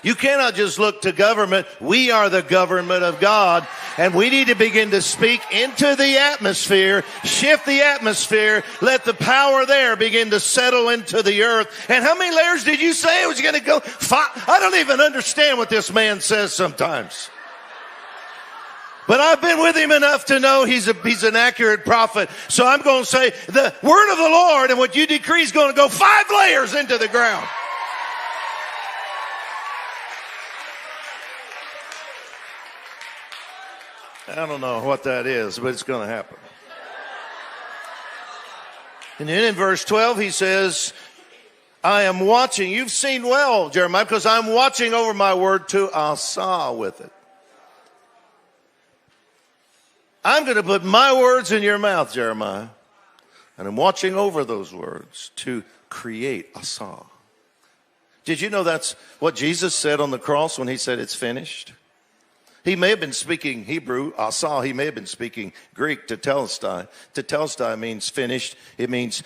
You cannot just look to government. We are the government of God, and we need to begin to speak into the atmosphere, shift the atmosphere, let the power there begin to settle into the earth. And how many layers did you say it was going to go? 5? I don't even understand what this man says sometimes. But I've been with him enough to know he's an accurate prophet. So I'm going to say the word of the Lord and what you decree is going to go 5 layers into the ground. I don't know what that is, but it's going to happen. And then in verse 12, he says, I am watching. You've seen well, Jeremiah, because I'm watching over my word to asa with it. I'm going to put my words in your mouth, Jeremiah. And I'm watching over those words to create asa. Did you know that's what Jesus said on the cross when he said it's finished? He may have been speaking Hebrew, asa. He may have been speaking Greek, tetelestai. Tetelestai means finished. It means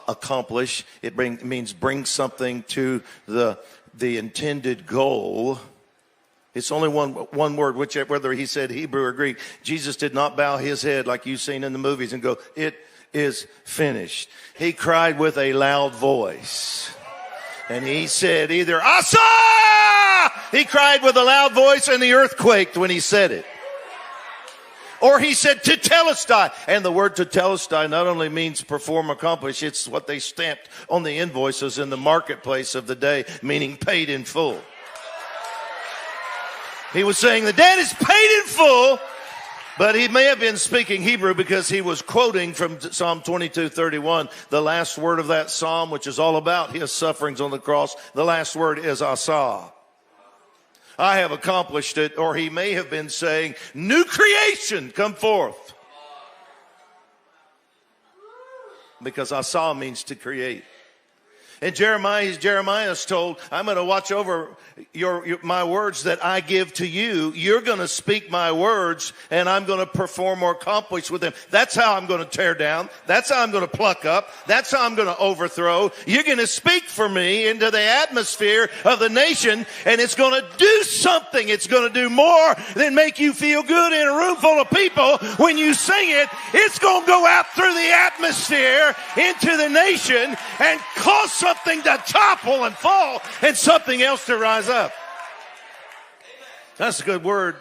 accomplish. It means bring something to the intended goal. It's only one word, whether he said Hebrew or Greek. Jesus did not bow his head like you've seen in the movies and go, it is finished. He cried with a loud voice. And he said either, asa! He cried with a loud voice and the earth quaked when he said it. Or he said tetelestai. And the word tetelestai not only means perform, accomplish, it's what they stamped on the invoices in the marketplace of the day, meaning paid in full. He was saying the debt is paid in full, but he may have been speaking Hebrew because he was quoting from Psalm 22:31, the last word of that psalm, which is all about his sufferings on the cross. The last word is asa. I have accomplished it. Or he may have been saying, new creation, come forth. Because asa means to create. And Jeremiah is told, I'm going to watch over my words that I give to you. You're going to speak my words, and I'm going to perform or accomplish with them. That's how I'm going to tear down. That's how I'm going to pluck up. That's how I'm going to overthrow. You're going to speak for me into the atmosphere of the nation, and it's going to do something. It's going to do more than make you feel good in a room full of people. When you sing it, it's going to go out through the atmosphere into the nation and cause something to topple and fall and something else to rise up. That's a good word.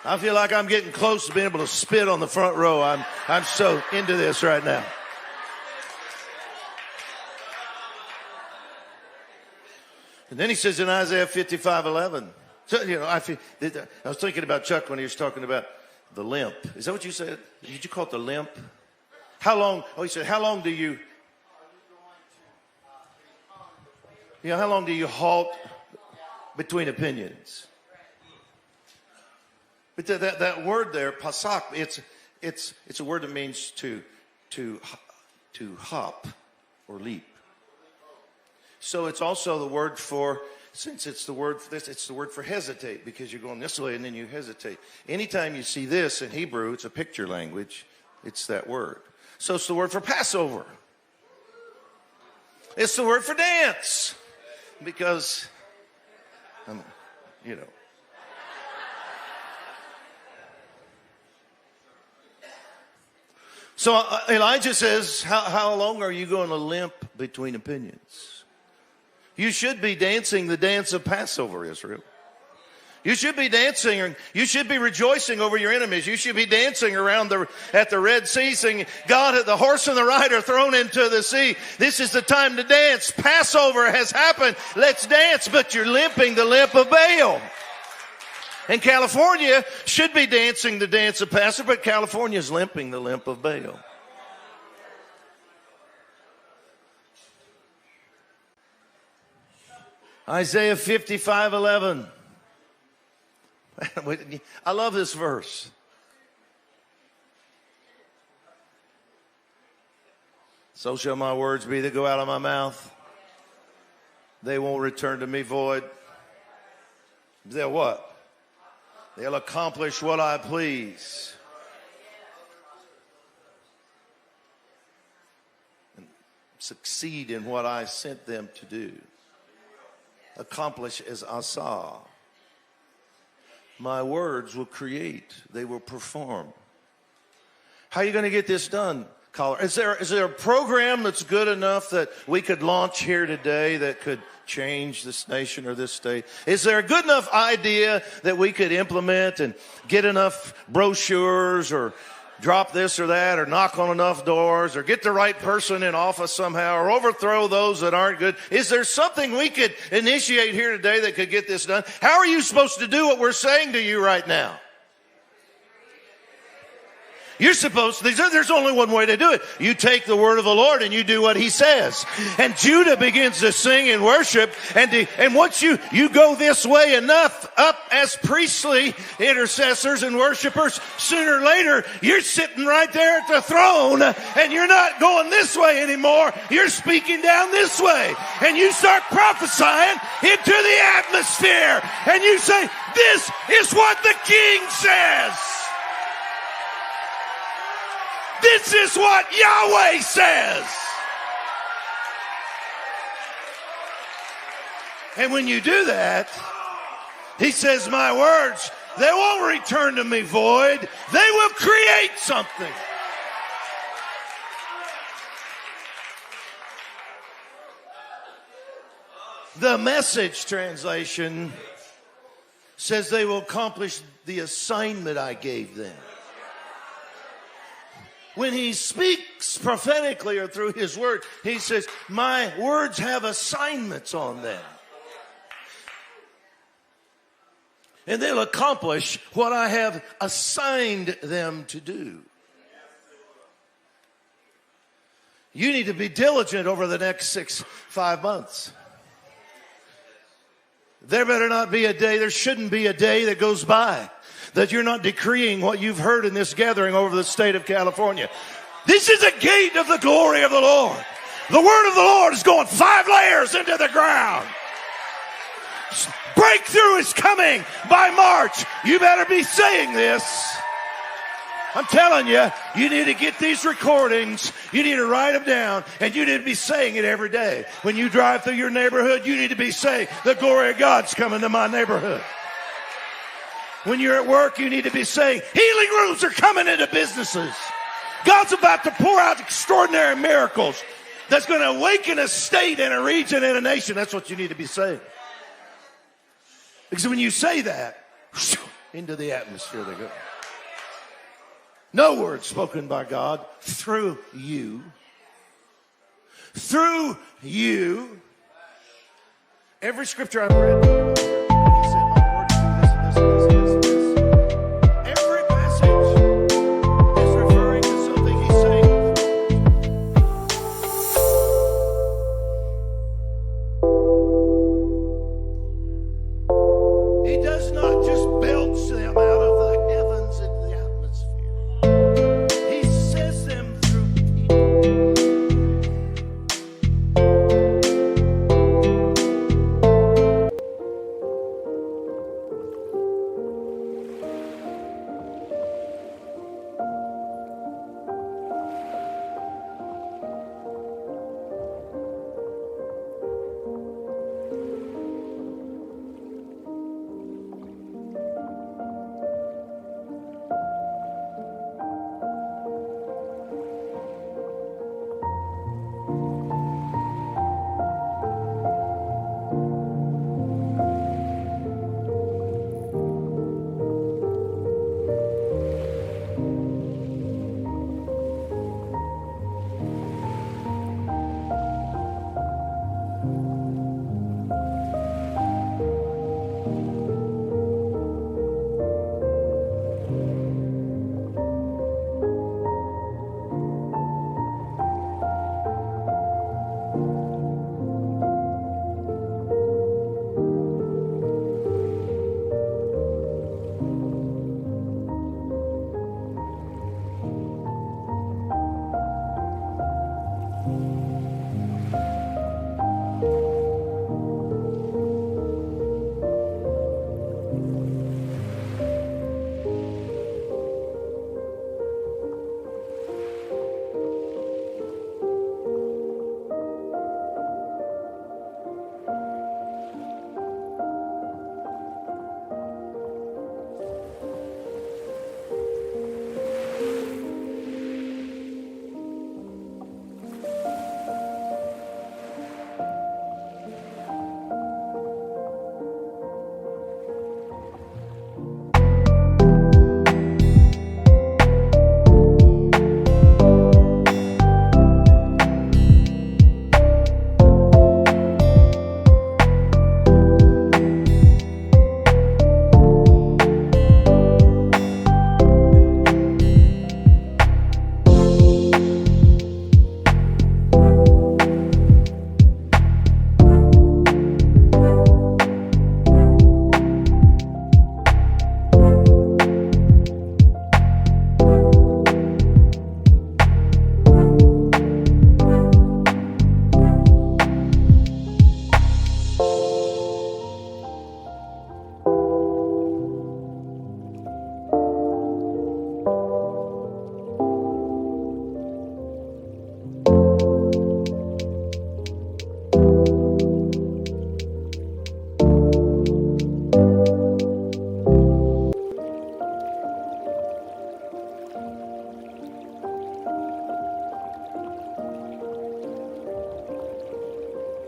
I feel like I'm getting close to being able to spit on the front row. I'm so into this right now. And then he says in Isaiah 55:11. So, I was thinking about Chuck when he was talking about the limp. Is that what you said? Did you call it the limp? How long? Oh, he said, how long do you how long do you halt between opinions? But that word there, pasak, it's a word that means to hop or leap. So it's also the word for, since it's the word for this, it's the word for hesitate, because you're going this way and then you hesitate. Anytime you see this in Hebrew, it's a picture language. It's that word. So it's the word for Passover. It's the word for dance, because, So Elijah says, how long are you going to limp between opinions? You should be dancing the dance of Passover, Israel. You should be dancing, you should be rejoicing over your enemies. You should be dancing around at the Red Sea, singing, God, the horse and the rider thrown into the sea. This is the time to dance. Passover has happened. Let's dance. But you're limping the limp of Baal. And California should be dancing the dance of Passover, but California's limping the limp of Baal. Isaiah 55:11. I love this verse. So shall my words be that go out of my mouth. They won't return to me void. They'll what? They'll accomplish what I please. succeed in what I sent them to do. Accomplish is asa. My words will create. They will perform. How are you going to get this done, caller? Is there a program that's good enough that we could launch here today that could change this nation or this state? Is there a good enough idea that we could implement and get enough brochures or drop this or that or knock on enough doors or get the right person in office somehow or overthrow those that aren't good? Is there something we could initiate here today that could get this done? How are you supposed to do what we're saying to you right now? You're supposed to, there's only one way to do it. You take the word of the Lord and you do what he says. And Judah begins to sing and worship. And once you go this way enough up as priestly intercessors and worshipers, sooner or later, you're sitting right there at the throne and you're not going this way anymore. You're speaking down this way. And you start prophesying into the atmosphere. And you say, this is what the king says. This is what Yahweh says. And when you do that, he says, my words, they won't return to me void. They will create something. The Message translation says they will accomplish the assignment I gave them. When he speaks prophetically or through his word, he says, my words have assignments on them. And they'll accomplish what I have assigned them to do. You need to be diligent over the next 5 months. There better not be a day, there shouldn't be a day that goes by that you're not decreeing what you've heard in this gathering over the state of California. This is a gate of the glory of the Lord. The word of the Lord is going 5 layers into the ground. Breakthrough is coming by March. You better be saying this. I'm telling you, you need to get these recordings. You need to write them down, and you need to be saying it every day. When you drive through your neighborhood, you need to be saying, the glory of God's coming to my neighborhood. When you're at work, you need to be saying, healing rooms are coming into businesses. God's about to pour out extraordinary miracles that's going to awaken a state and a region and a nation. That's what you need to be saying. Because when you say that, into the atmosphere they go. No word spoken by God through you. Through you. Every scripture I've read, he said, my word is this and this and this.